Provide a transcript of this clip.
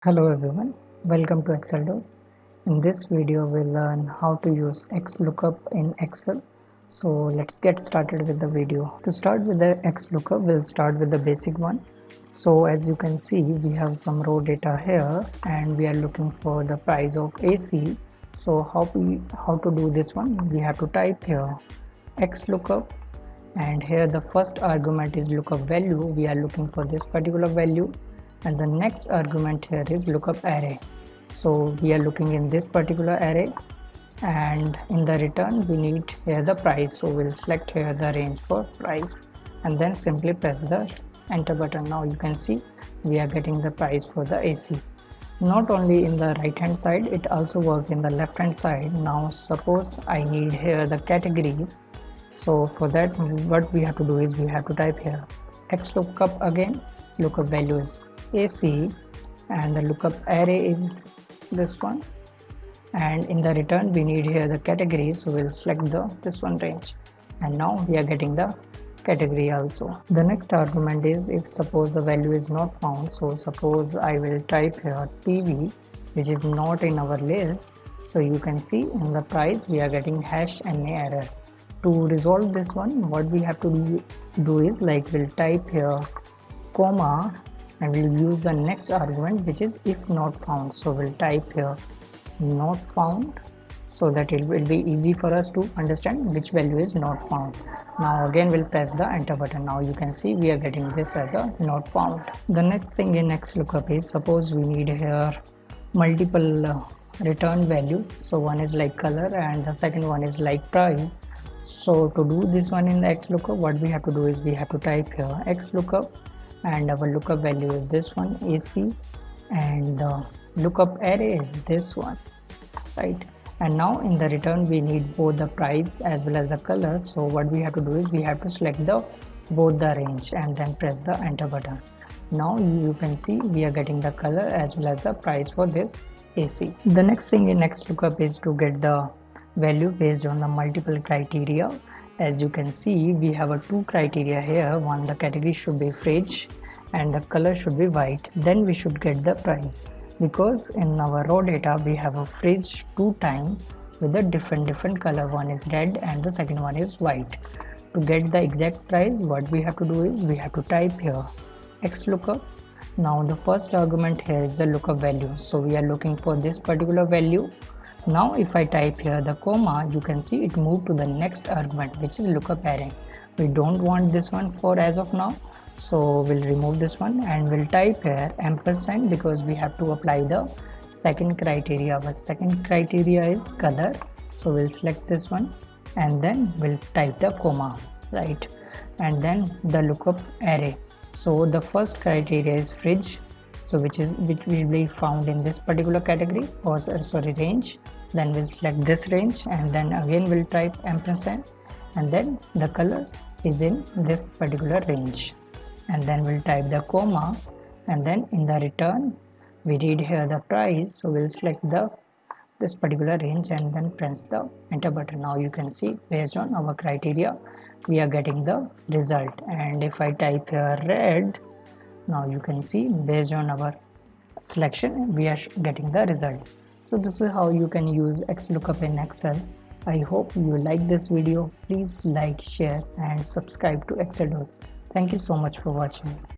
Hello everyone, welcome to Excel Doors. In this video we'll learn how to use XLOOKUP in Excel. So let's get started with the video. To start with the XLOOKUP, we'll start with the basic one. So as you can see, we have some raw data here and we are looking for the price of AC. So how to do this one? We have to type here XLOOKUP, and here the first argument is lookup value. We are looking for this particular value, and the next argument here is lookup array. So we are looking in this particular array, and in the return we need here the price. So we'll select here the range for price and then simply press the enter button. Now you can see we are getting the price for the AC. Not only in the right hand side, it also works in the left hand side. Now suppose I need here the category. So for that, what we have to do is we have to type here XLOOKUP again. Lookup value is AC and the lookup array is this one, and in the return we need here the category. So we'll select this one range, and now we are getting the category also. The next argument is if suppose the value is not found. So suppose I will type here TV, which is not in our list. So you can see in the price we are getting #NA error. To resolve this one, what we have to do is like we'll type here comma and we'll use the next argument, which is if not found. So we'll type here not found, so that it will be easy for us to understand which value is not found. Now again we'll press the enter button. Now you can see we are getting this as a not found. The next thing in XLOOKUP is suppose we need here multiple return value. So one is like color and the second one is like price. So to do this one in the XLOOKUP, what we have to do is we have to type here XLOOKUP, and our lookup value is this one AC, and the lookup array is this one, right? And now in the return we need both the price as well as the color. So what we have to do is we have to select both the range and then press the enter button. Now you can see we are getting the color as well as the price for this AC. The next thing in XLOOKUP is to get the value based on the multiple criteria. As you can see, we have two criteria here. One, the category should be fridge and the color should be white. Then we should get the price, because in our raw data we have a fridge two times with a different color. One is red and the second one is white. To get the exact price, what we have to do is we have to type here XLOOKUP. Now the first argument here is the lookup value. So we are looking for this particular value. Now if I type here the comma, you can see it moved to the next argument, which is lookup array. We don't want this one for as of now, so we'll remove this one and we'll type here ampersand, because we have to apply the second criteria. Our second criteria is color, so we'll select this one and then we'll type the comma, right? And then the lookup array. So the first criteria is fridge, so which will be found in this particular category, or sorry, range. Then we'll select this range and then again we'll type ampersand, and then the color is in this particular range, and then we'll type the comma, and then in the return we need here the price. So we'll select this particular range and then press the enter button. Now you can see based on our criteria we are getting the result. And if I type here red, now you can see based on our selection we are getting the result. So this is how you can use XLOOKUP in Excel. I hope you like this video. Please like, share and subscribe to Excel Doors. Thank you so much for watching.